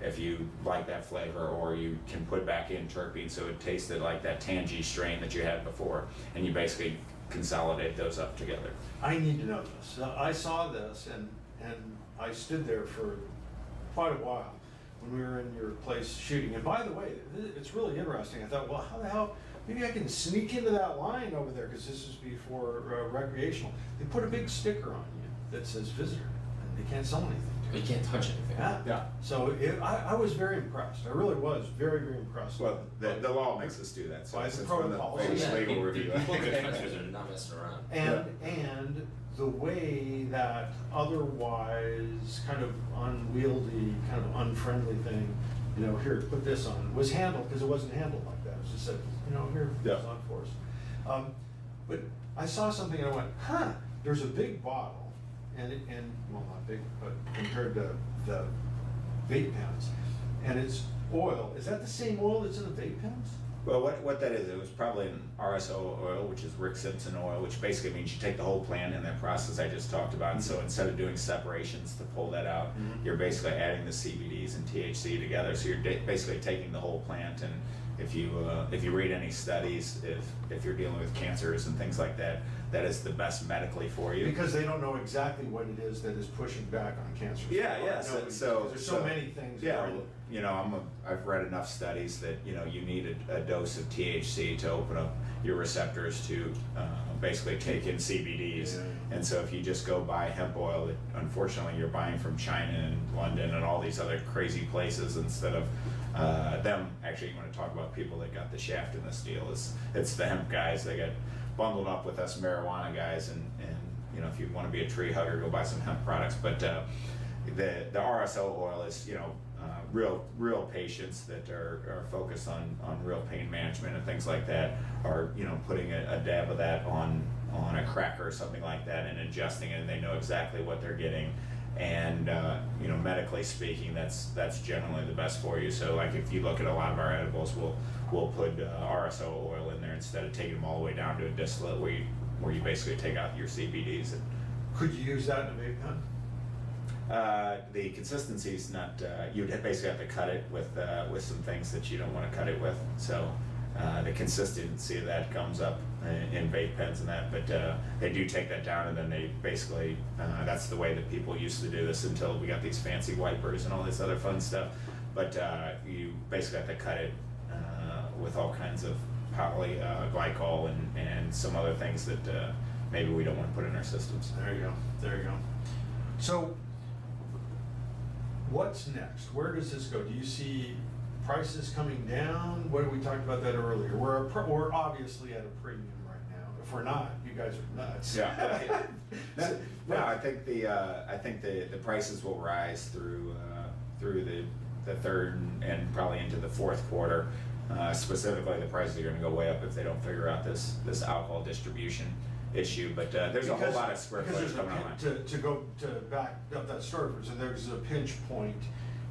if you like that flavor, or you can put back in terpenes so it tasted like that Tangy strain that you had before, and you basically consolidate those up together. I need to know this. I saw this and I stood there for quite a while when we were in your place shooting. And by the way, it's really interesting. I thought, well, how the hell, maybe I can sneak into that line over there, because this is before recreational. They put a big sticker on you that says visitor, and they can't sell anything to You you. can't touch anything. Yeah. So I was very impressed. I really was very, very impressed. Well, the law makes us do that. So By the it's one of the protocol. famous Yeah, legal review. People in the countries are not messing around. And the way that otherwise kind of unwieldy, kind of unfriendly thing, you know, here, put this on, was handled, because it wasn't handled like that. It was just said, you know, here, Yeah. it's on for us. But I saw something and I went, huh, there's a big bottle, and well, not big, but compared to the vape pens, and it's oil. Is that the same oil that's in the vape pens? Well, what that is, it was probably an RSO oil, which is Rick Simpson oil, which basically means you take the whole plant in that process I just talked about. And so instead of doing separations to pull that out, you're basically adding the CBDs and THC together. So you're basically taking the whole plant. And if you read any studies, if you're dealing with cancers and things like that, that is the best medically for you. Because they don't know exactly what it is that is pushing back on cancer. Yeah. Because there's so many things. Yeah, that are- you know, I've read enough studies that, you know, you need a dose of THC to open up your receptors to basically take in CBDs. Yeah. And so if you just go buy hemp oil that unfortunately you're buying from China and London and all these other crazy places, instead of them, actually, you want to talk about people that got the shaft in this deal, it's the hemp guys. They got bundled up with us marijuana guys, and you know, if you want to be a tree hugger, go buy some hemp products. But the RSO oil is, you know, real patients that are focused on real pain management and things like that are, you know, putting a dab of that on a cracker or something like that and ingesting it, and they know exactly what they're getting. And you know, medically speaking, that's generally the best for you. So like if you look at a lot of our edibles, we'll put RSO oil in there instead of taking them all the way down to a distillate where you basically take out your CBDs. Could you use that in a vape pen? The consistency is not. You'd basically have to cut it with some things that you don't want to cut it with. So the consistency of that comes up in vape pens and that. But they do take that down, and then they basically that's the way that people used to do this until we got these fancy wipers and all this other fun stuff. But you basically have to cut it with all kinds of polyglycol and some other things that maybe we don't want to put in our systems. There you go. So, what's next? Where does this go? Do you see prices coming down? What we talked about that earlier. We're obviously at a premium right now. If we're not, you guys are nuts. Yeah. No, I think the prices will rise through the third and probably into the fourth quarter. Specifically, the prices are going to go way up if they don't figure out this alcohol distribution issue. But there's a whole lot of square footage coming online. To back up that story, so there's a pinch point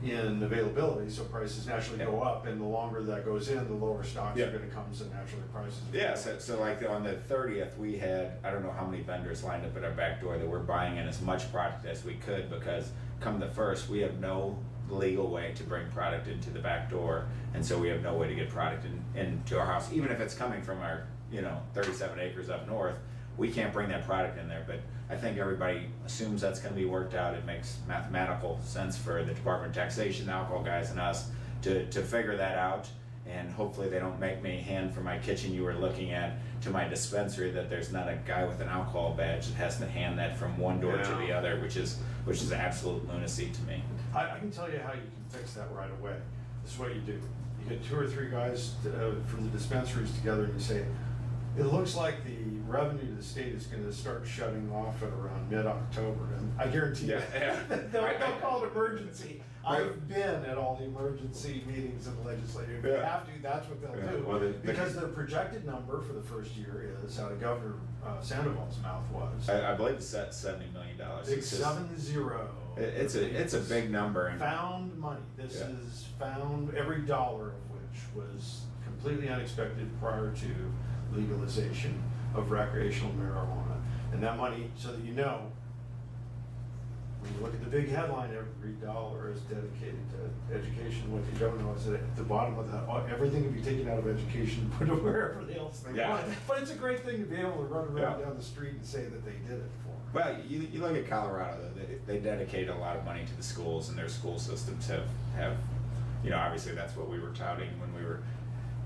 in availability, so prices naturally go up, and the longer that goes in, the lower stocks are gonna come, so naturally prices. Yeah, so like on the 30th, we had, I don't know how many vendors lined up at our back door that we're buying in as much product as we could, because come the 1st, we have no legal way to bring product into the back door, and so we have no way to get product into our house, even if it's coming from our 37 acres up north. We can't bring that product in there, but I think everybody assumes that's going to be worked out. It makes mathematical sense for the Department of Taxation, the alcohol guys, and us to figure that out. And hopefully they don't make me hand from my kitchen you were looking at to my dispensary that there's not a guy with an alcohol badge that has to hand that from one door to the other, which is absolute lunacy to me. I can tell you how you can fix that right away. This is what you do. You get 2 or 3 guys from the dispensaries together, and you say, it looks like the revenue to the state is going to start shutting off at around mid-October, and I guarantee you, they'll call it emergency. I've been at all the emergency meetings in the legislature. If you have to, that's what they'll do. Well, because their projected number for the first year is, out of Governor Sandoval's mouth was. I believe it's at $70 million. Big 70. It's a big number. And found money. This is found, every dollar of which was completely unexpected prior to legalization of recreational marijuana. And that money, so that you know, when you look at the big headline, every dollar is dedicated to education. What you don't know is that at the bottom of that, everything can be taken out of education and put to wherever else they want. But it's a great thing to be able to run around down the street and say that they did it for. Well, you look at Colorado, they dedicate a lot of money to the schools, and their school systems have obviously that's what we were touting when we were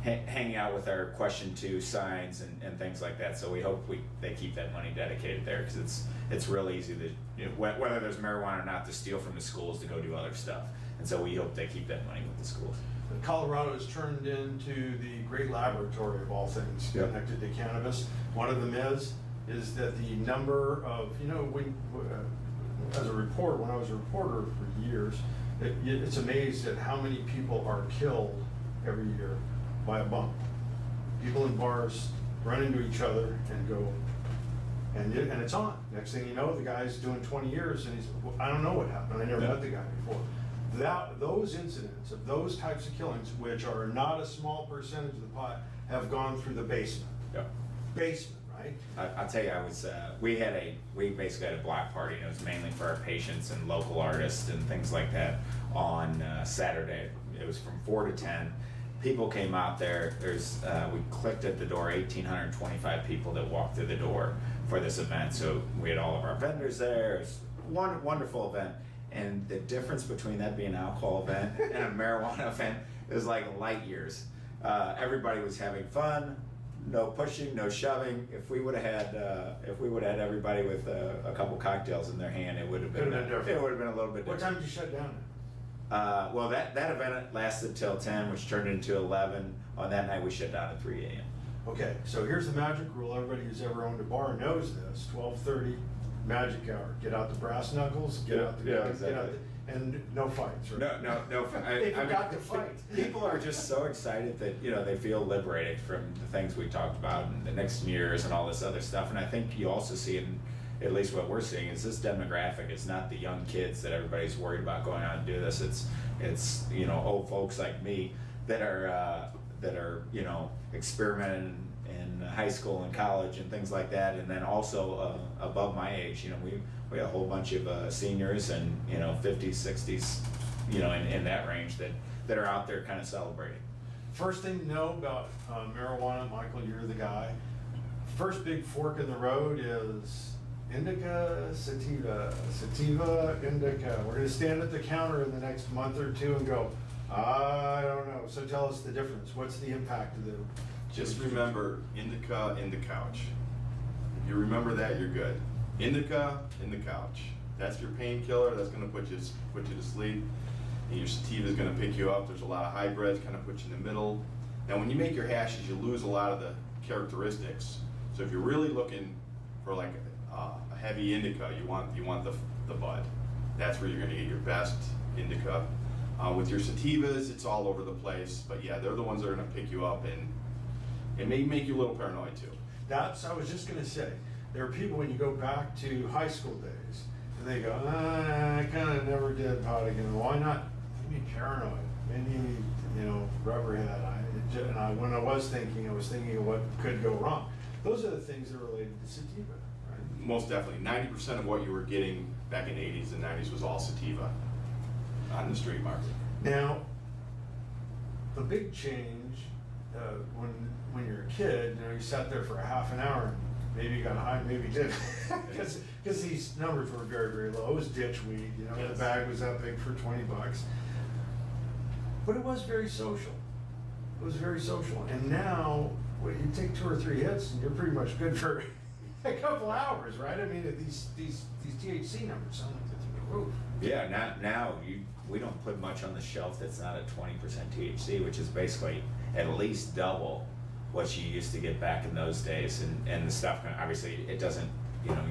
hanging out with our question 2 signs and things like that. So we hope they keep that money dedicated there, because it's real easy to, whether there's marijuana or not, to steal from the schools to go do other stuff. And so we hope they keep that money with the schools. Colorado has turned into the great laboratory of all things connected to cannabis. One of them is that the number of, as a reporter, when I was a reporter for years, it's amazed at how many people are killed every year by a bump. People in bars run into each other and go, and it's on. Next thing you know, the guy's doing 20 years, and he's, I don't know what happened. I never met the guy before. Those incidents of those types of killings, which are not a small percentage of the pot, have gone through the basement. Basement, right? I'll tell you, we basically had a block party, and it was mainly for our patients and local artists and things like that on Saturday. It was from 4 to 10. People came out there. We clicked at the door, 1,825 people that walked through the door for this event. So we had all of our vendors there. It was one wonderful event. And the difference between that being an alcohol event and a marijuana event is like light years. Everybody was having fun, no pushing, no shoving. If we would have had everybody with a couple cocktails in their hand, it would have been different. It would have been a little bit different. What time did you shut down? Well, that event lasted till 10, which turned into 11. On that night, we shut down at 3 a.m. Okay, so here's the magic rule. Everybody who's ever owned a bar knows this. 12:30, magic hour. Get out the brass knuckles. Get out the exactly. And no fights. Right? No. They forgot to fight. People are just so excited that they feel liberated from the things we talked about and the next years and all this other stuff. And I think you also see it in, at least what we're seeing, is this demographic. It's not the young kids that everybody's worried about going out and do this. It's old folks like me that are experimenting in high school and college and things like that, and then also above my age. We had a whole bunch of seniors and 50s, 60s, in that range that are out there kind of celebrating. First thing to know about marijuana, Michael, you're the guy. First big fork in the road is indica, sativa, indica. We're going to stand at the counter in the next month or 2 and go, I don't know. So tell us the difference. What's the impact of the? Just remember, indica in the couch. If you remember that, you're good. Indica in the couch. That's your painkiller. That's going to put you to sleep. And your sativa is going to pick you up. There's a lot of hybrids, kind of put you in the middle. Now, when you make your hashes, you lose a lot of the characteristics. So if you're really looking for like a heavy indica, you want the bud. That's where you're going to get your best indica. With your sativas, it's all over the place, but yeah, they're the ones that are gonna pick you up, and it may make you a little paranoid too. I was just gonna say, there are people when you go back to high school days, and they go, I kinda never did pot again, why not? Maybe paranoid, maybe, rubberhead. When I was thinking of what could go wrong. Those are the things that are related to sativa, right? Most definitely, 90% of what you were getting back in the 80s and 90s was all sativa on the street market. Now, the big change, when you're a kid, you sat there for a half an hour, and maybe you got high, maybe you didn't. Because these numbers were very, very low. It was ditch weed, Yes. The bag was that big for $20. But it was very social. It was very social. And now, you take 2 or 3 hits and you're pretty much good for a couple hours, right? I mean, these THC numbers sound like they're through the roof. Yeah, now we don't put much on the shelf that's not at 20% THC, which is basically at least double what you used to get back in those days. And the stuff, obviously, it doesn't,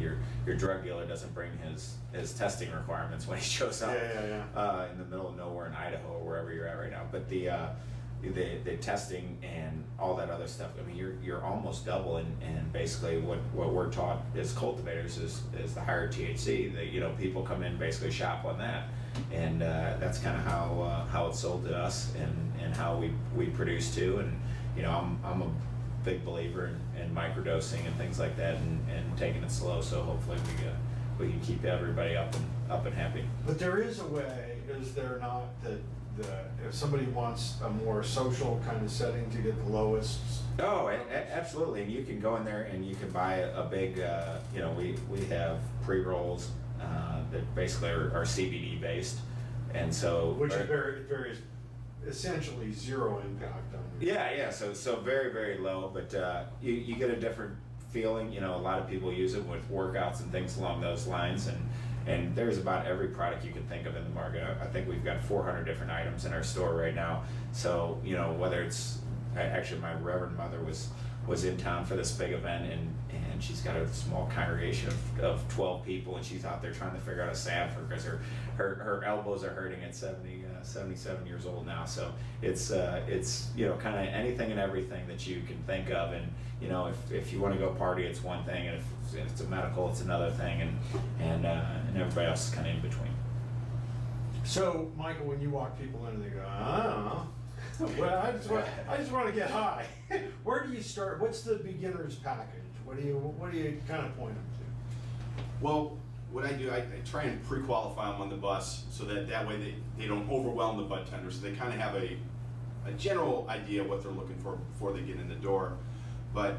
your drug dealer doesn't bring his testing requirements when he shows up in the middle of nowhere in Idaho or wherever you're at right now. But the testing and all that other stuff, I mean, you're almost double, and basically what we're taught as cultivators is the higher THC. That people come in, basically shop on that, and that's kind of how it's sold to us, and how we produce too. And I'm a big believer in microdosing and things like that, and taking it slow. So hopefully we can keep everybody up and happy. But there is a way, is there not, that if somebody wants a more social kind of setting to get the lowest? Oh, absolutely. And you can go in there and you can buy a big, we have pre-rolls that basically are CBD based. And so. Which is very essentially zero impact on you. Yeah. So very, very low, but you get a different feeling. A lot of people use it with workouts and things along those lines. And there's about every product you can think of in the market. I think we've got 400 different items in our store right now. So, whether it's, actually my Reverend Mother was in town for this big event, and she's got a small congregation of 12 people, and she's out there trying to figure out a salve for her, because her elbows are hurting at 77 years old now. So it's kind of anything and everything that you can think of. And if you want to go party, it's one thing, and if it's a medical, it's another thing, and everybody else is kind of in between. So, Michael, when you walk people in and they go, well, I just want to get high. Where do you start? What's the beginner's package? What do you kind of point them to? Well, what I do, I try and pre-qualify them on the bus, so that way they don't overwhelm the bud tenders. So they kind of have a general idea what they're looking for before they get in the door. But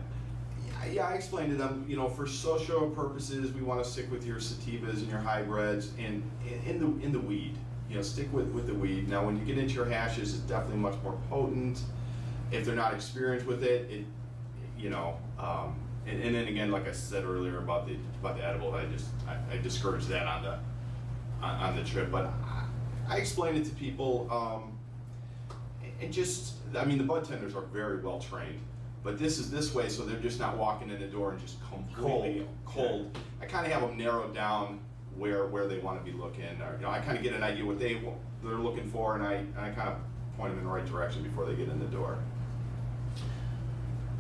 yeah, I explain to them, for social purposes, we want to stick with your sativas and your hybrids, and in the weed. Stick with the weed. Now, when you get into your hashes, it's definitely much more potent. If they're not experienced with it, and then again, like I said earlier about the edible, I discourage that on the trip. But I explain it to people, and the bud tenders are very well trained. But this is this way, so they're just not walking in the door and just completely cold. I kind of have them narrow down where they want to be looking, or I kind of get an idea what they're looking for, and I kind of point them in the right direction before they get in the door.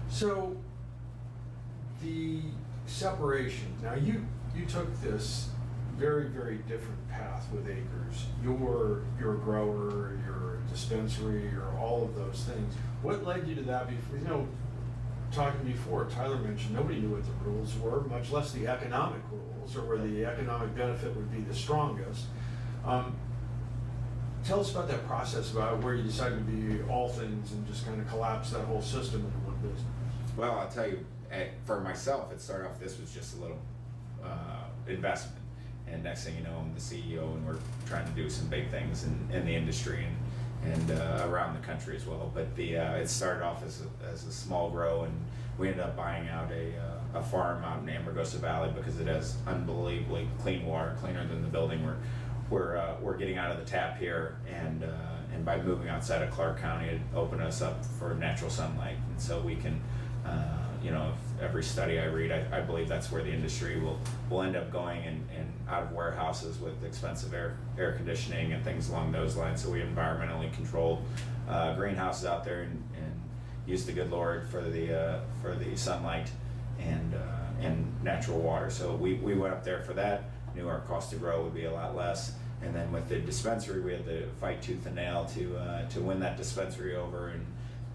So the separation. Now you took this very, very different path with Acres. You're a grower, you're a dispensary, you're all of those things. What led you to that? Before, talking before, Tyler mentioned nobody knew what the rules were, much less the economic rules, or where the economic benefit would be the strongest. Tell us about that process, about where you decided to be all things and just kind of collapse that whole system into one business. Well, I'll tell you, for myself, it started off, this was just a little investment. And next thing you know, I'm the CEO, and we're trying to do some big things in the industry and around the country as well. But it started off as a small grow, and we ended up buying out a farm out in Amargosa Valley because it has unbelievably clean water, cleaner than the building we're getting out of the tap here. And by moving outside of Clark County, it opened us up for natural sunlight, and so we can you know, if every study I read, I believe that's where the industry will end up going, and out of warehouses with expensive air conditioning and things along those lines. So we environmentally controlled greenhouses out there and use the good Lord for the sunlight and natural water. So we went up there for that. Knew our cost to grow would be a lot less. And then with the dispensary, we had to fight tooth and nail to win that dispensary over, and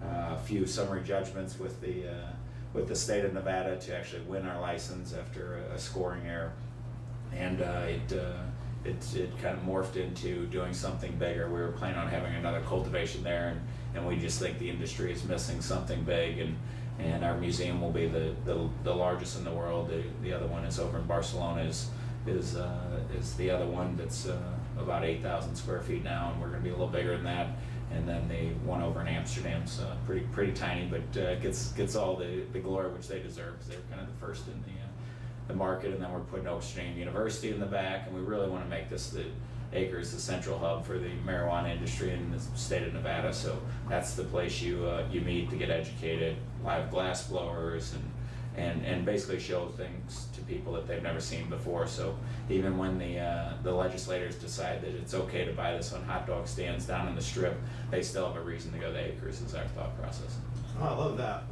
a few summary judgments with the state of Nevada to actually win our license after a scoring error. And it kind of morphed into doing something bigger. We were planning on having another cultivation there, and we just think the industry is missing something big, and our museum will be the largest in the world. The other one is over in Barcelona, is the other one that's about 8,000 square feet now, and we're going to be a little bigger than that. And then the one over in Amsterdam's pretty tiny, but gets all the glory which they deserve, because they were kind of the first in the market. And then we're putting Oaksterdam University in the back, and we really want to make this the Acres the central hub for the marijuana industry in the state of Nevada. So that's the place you meet to get educated, live glass blowers, and basically show things to people that they've never seen before. So even when the legislators decide that it's okay to buy this on hot dog stands down in the Strip, they still have a reason to go to Acres, is our thought process. Oh, I love that.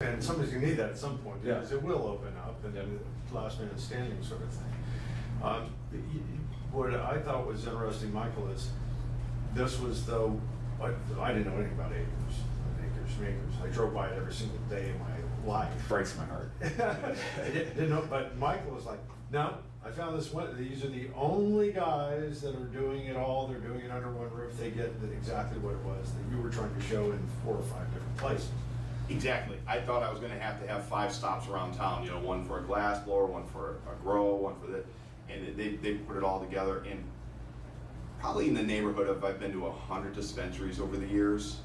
And somebody's gonna need that at some point, because it will open up, and the last man standing sort of thing. What I thought was interesting, Michael, is this was though, I didn't know anything about Acres Makers. I drove by it every single day in my life. Breaks my heart. I didn't know, but Michael was like, no, I found this one. These are the only guys that are doing it all. They're doing it under one roof. They get exactly what it was that you were trying to show in 4 or 5 different places. Exactly. I thought I was going to have 5 stops around town. You know, one for a glass blower, one for a grow, one for the, and they put it all together. And probably in the neighborhood of, I've been to 100 dispensaries over the years,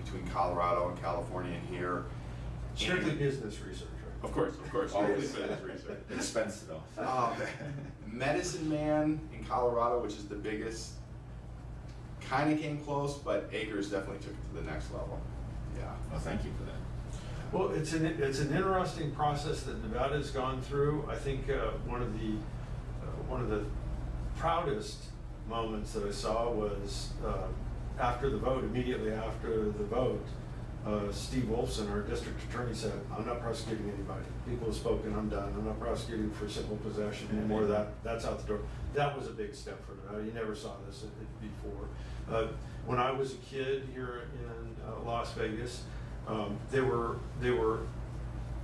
between Colorado and California and here. Strictly business research, right? Of course, Always business research. Expensive though. Medicine Man in Colorado, which is the biggest, kind of came close, but Acres definitely took it to the next level. Yeah. Well, thank you for that. Well, it's an interesting process that Nevada's gone through. I think one of the proudest moments that I saw was after the vote. Immediately after the vote, Steve Wolfson, our district attorney, said, "I'm not prosecuting anybody. People have spoken. I'm done. I'm not prosecuting for simple possession anymore. That's out the door." That was a big step for Nevada. You never saw this before. When I was a kid here in Las Vegas, the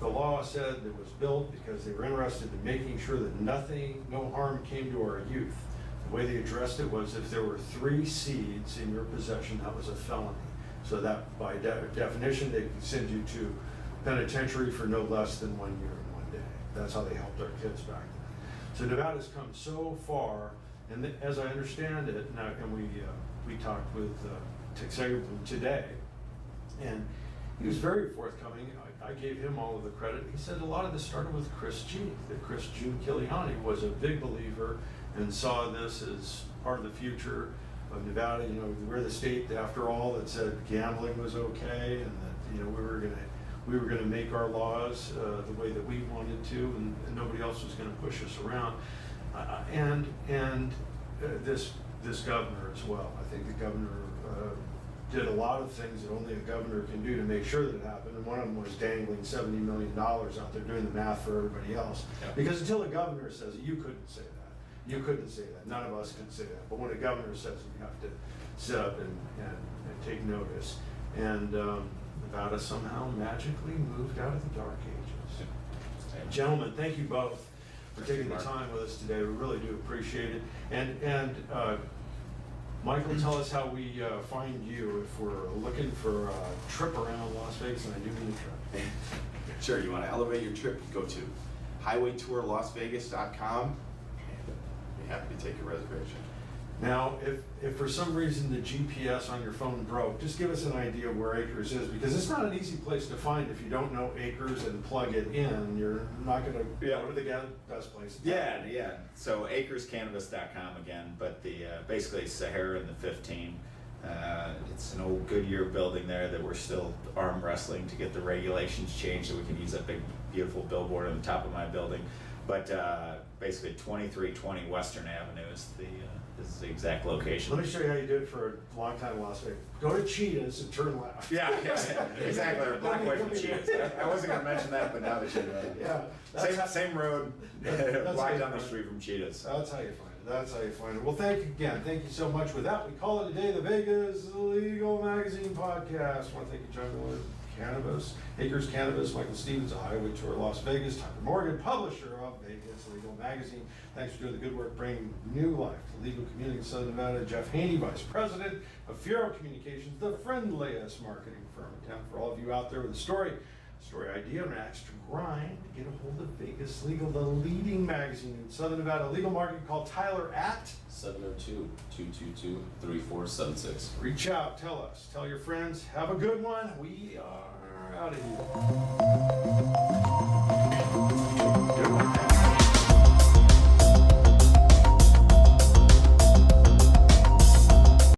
law said it was built because they were interested in making sure that no harm came to our youth. The way they addressed it was if there were 3 seeds in your possession, that was a felony. So that by definition, they could send you to penitentiary for no less than 1 year and 1 day. That's how they helped our kids back then. So Nevada's come so far, and as I understand it, now, and we talked with Texegan today, and he was very forthcoming. I gave him all of the credit. He said a lot of this started with Chris G. That Chris G. Kiliani was a big believer and saw this as part of the future of Nevada. You know, we're the state, after all, that said gambling was okay, and that, you know, we were gonna make our laws the way that we wanted to, and nobody else was gonna push us around. This governor as well. I think the governor did a lot of things that only a governor can do to make sure that it happened. And one of them was dangling $70 million out there, doing the math for everybody else. Yeah. Because until a governor says it, you couldn't say that. You couldn't say that. None of us can say that. But when a governor says it, you have to sit up and take notice. And Nevada somehow magically moved out of the dark ages. Gentlemen, thank you both for taking the time with us today. We really do appreciate it. And Michael, tell us how we find you if we're looking for a trip around Las Vegas, and I do mean a trip. Sure, you want to elevate your trip, go to highwaytourlasvegas.com, and be happy to take your reservation. Now, if for some reason the GPS on your phone broke, just give us an idea of where Acres is, because it's not an easy place to find if you don't know Acres and plug it in. You're not going to go to the best place. Yeah. So acrescannabis.com again, but basically Sahara and the 15. It's an old Goodyear building there that we're still arm wrestling to get the regulations changed so we can use that big, beautiful billboard on the top of my building. But basically 2320 Western Avenue is the exact location. Let me show you how you do it for a long time in Las Vegas. Go to Cheetahs and turn left. Yeah, exactly. Or block away from Cheetahs. I wasn't gonna mention that, but now that you know. Yeah. Same road, That's block how down the you street from Cheetahs. That's how you find it. That's how you find it. Well, thank you again. Thank you so much. With that, we call it a day. The Vegas Legal Magazine podcast. I want to thank you, John Mueller, Cannabis, Acres Cannabis, Michael Stevens, a Highway Tour Las Vegas, Tucker Morgan, publisher of Vegas Legal Magazine. Thanks for doing the good work, bringing new life to the legal community in Southern Nevada. Jeff Haney, Vice President of Fiero Communications, the friendliest marketing firm in town. For all of you out there with a story idea, or an extra grind, get a hold of Vegas Legal, the leading magazine in Southern Nevada legal market. Call Tyler at 702-222-3476. reach out, tell your friends. Have a good one. We are out of here.